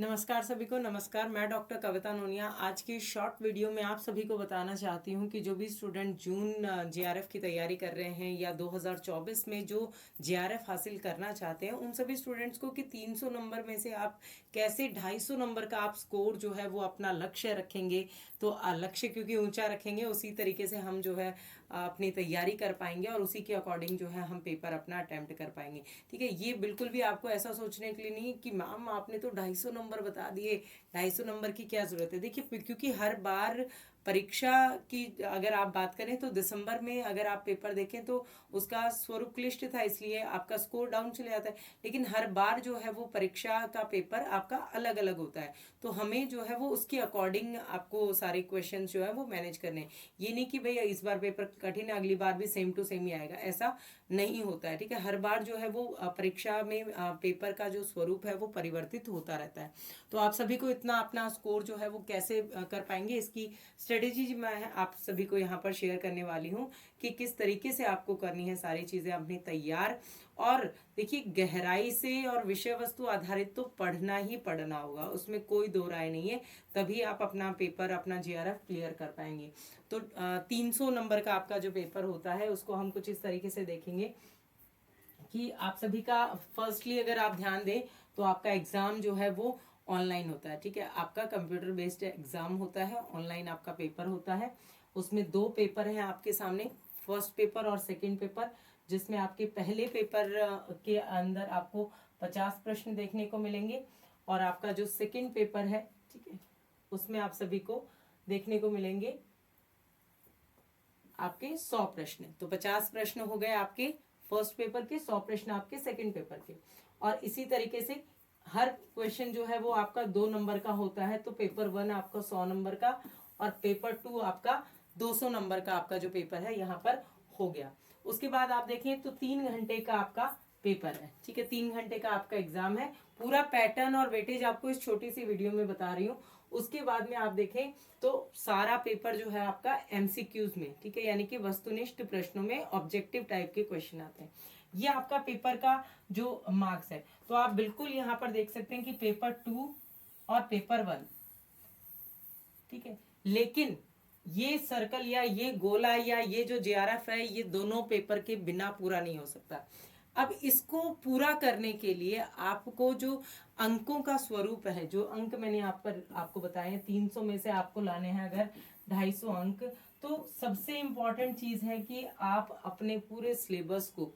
नमस्कार सभी को। नमस्कार, मैं डॉक्टर कविता नोनिया। आज की शॉर्ट वीडियो में आप सभी को बताना चाहती हूं कि जो भी स्टूडेंट जून जेआरएफ की तैयारी कर रहे हैं या 2024 में जो जेआरएफ हासिल करना चाहते हैं, उन सभी स्टूडेंट्स को कि 300 नंबर में से आप कैसे 250 नंबर का आप स्कोर जो है वो अपना लक्ष्य रखेंगे। तो लक्ष्य क्योंकि ऊंचा रखेंगे, उसी तरीके से हम जो है अपनी तैयारी कर पाएंगे और उसी के अकॉर्डिंग जो है हम पेपर अपना अटेम्प्ट कर पाएंगे। ठीक है, ये बिल्कुल भी आपको ऐसा सोचने के लिए नहीं कि मैम आपने तो 250 नंबर बता दिए, 250 नंबर की क्या जरूरत है। देखिए, क्योंकि हर बार परीक्षा की अगर आप बात करें तो दिसंबर में अगर आप पेपर देखें तो उसका स्वरूप क्लिष्ट था, इसलिए आपका स्कोर डाउन चले जाता है। लेकिन हर बार जो है वो परीक्षा का पेपर आपका अलग अलग होता है, तो हमें जो है वो उसके अकॉर्डिंग आपको सारे क्वेश्चन जो है वो मैनेज करने हैं। ये नहीं कि भैया इस बार पेपर कठिन है, अगली बार भी सेम टू सेम ही आएगा, ऐसा नहीं होता है। ठीक है, हर बार जो है वो परीक्षा में पेपर का जो स्वरूप है वो परिवर्तित होता रहता है। तो आप सभी को इतना अपना स्कोर जो है वो कैसे कर पाएंगे, इसकी स्ट्रेटेजी मैं आप सभी को यहाँ पर शेयर करने वाली हूँ कि किस तरीके से आपको करनी है सारी चीजें अपनी तैयार। और देखिए, गहराई से और विषय वस्तु आधारित तो पढ़ना ही पढ़ना होगा, उसमें कोई दो राय नहीं है। तभी आप अपना पेपर, अपना जेआरएफ क्लियर कर पाएंगे। तो 300 नंबर का आपका जो पेपर होता है उसको हम कुछ इस तरीके से देखेंगे कि आप सभी का फर्स्टली अगर आप ध्यान दें तो आपका एग्जाम जो है वो ऑनलाइन होता है। ठीक है, आपका कंप्यूटर बेस्ड एग्जाम होता है, ऑनलाइन आपका पेपर होता है। उसमें दो पेपर हैं आपके सामने, फर्स्ट पेपर और सेकंड पेपर, जिसमें आपके पहले पेपर के अंदर आपको 50 प्रश्न देखने को मिलेंगे और आपका जो सेकंड पेपर है, ठीक है, उसमें आप सभी को देखने को मिलेंगे आपके 100 प्रश्न। तो 50 प्रश्न हो गए आपके फर्स्ट पेपर के, 100 प्रश्न आपके सेकंड पेपर के। और इसी तरीके से हर क्वेश्चन जो है वो आपका 2 नंबर का होता है। तो पेपर 1 आपका 100 नंबर का और पेपर 2 आपका 200 नंबर का आपका जो पेपर है यहाँ पर हो गया। उसके बाद आप देखें तो 3 घंटे का आपका पेपर है। ठीक है, 3 घंटे का आपका एग्जाम है। पूरा पैटर्न और वेटेज आपको इस छोटी सी वीडियो में बता रही हूँ। उसके बाद में आप देखें तो सारा पेपर जो है आपका एमसीक्यूज में, ठीक है, यानी कि वस्तुनिष्ठ प्रश्नों में ऑब्जेक्टिव टाइप के क्वेश्चन आते हैं। ये आपका पेपर का जो मार्क्स है। तो आप बिल्कुल यहाँ पर देख सकते हैं कि पेपर 2 और पेपर 1, ठीक है, लेकिन ये सर्कल या ये गोला या ये जो जेआरएफ है, ये दोनों पेपर के बिना पूरा नहीं हो सकता। अब इसको पूरा करने के लिए आपको जो अंकों का स्वरूप है, जो अंक मैंने आप पर आपको बताए हैं, 300 में से आपको लाने हैं अगर 250 अंक, तो सबसे इंपॉर्टेंट चीज है कि आप अपने पूरे सिलेबस को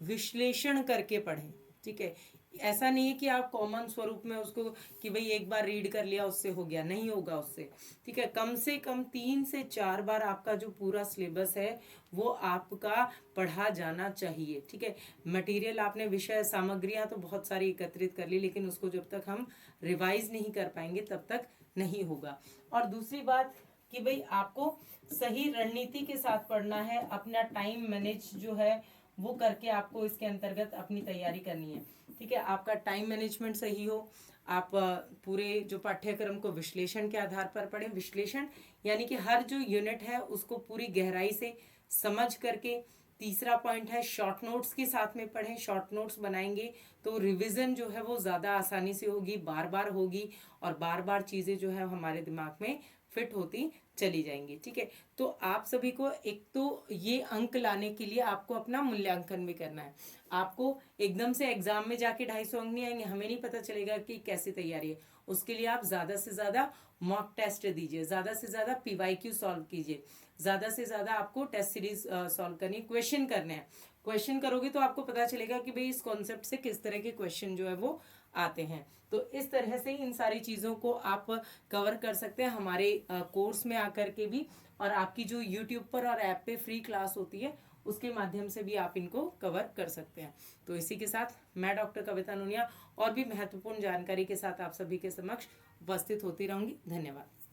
विश्लेषण करके पढ़ें। ठीक है, ऐसा नहीं है कि आप कॉमन स्वरूप में उसको कि भाई एक बार रीड कर लिया उससे हो गया, नहीं होगा उससे। ठीक है, कम से कम 3 से 4 बार आपका जो पूरा सिलेबस है वो आपका पढ़ा जाना चाहिए। ठीक है, मटेरियल आपने, विषय सामग्रियां तो बहुत सारी एकत्रित कर ली, लेकिन उसको जब तक हम रिवाइज नहीं कर पाएंगे तब तक नहीं होगा। और दूसरी बात कि भाई आपको सही रणनीति के साथ पढ़ना है, अपना टाइम मैनेज जो है वो करके आपको इसके अंतर्गत अपनी तैयारी करनी है। ठीक है, आपका टाइम मैनेजमेंट सही हो, आप पूरे जो पाठ्यक्रम को विश्लेषण के आधार पर पढ़ें। विश्लेषण यानी कि हर जो यूनिट है उसको पूरी गहराई से समझ करके। तीसरा पॉइंट है शॉर्ट नोट्स के साथ में पढ़ें। शॉर्ट नोट्स बनाएंगे तो रिवीजन जो है वो ज़्यादा आसानी से होगी, बार बार होगी और बार बार चीज़ें जो है हमारे दिमाग में फिट होती चली जाएंगी। ठीक है, तो आप सभी को एक तो ये अंक लाने के लिए आपको अपना मूल्यांकन भी करना है। आपको एकदम से एग्जाम में जाके 250 अंक नहीं आएंगे, हमें नहीं पता चलेगा कि कैसी तैयारी है। उसके लिए आप ज्यादा से ज्यादा मॉक टेस्ट दीजिए, ज्यादा से ज्यादा पीवाईक्यू सॉल्व कीजिए, ज्यादा से ज्यादा आपको टेस्ट सीरीज सॉल्व करनी, क्वेश्चन करने हैं। क्वेश्चन करोगे तो आपको पता चलेगा कि भाई इस कॉन्सेप्ट से किस तरह के क्वेश्चन जो है वो आते हैं। तो इस तरह से इन सारी चीज़ों को आप कवर कर सकते हैं हमारे कोर्स में आकर के भी, और आपकी जो यूट्यूब पर और ऐप पे फ्री क्लास होती है उसके माध्यम से भी आप इनको कवर कर सकते हैं। तो इसी के साथ मैं डॉक्टर कविता नोनिया और भी महत्वपूर्ण जानकारी के साथ आप सभी के समक्ष उपस्थित होती रहूंगी। धन्यवाद।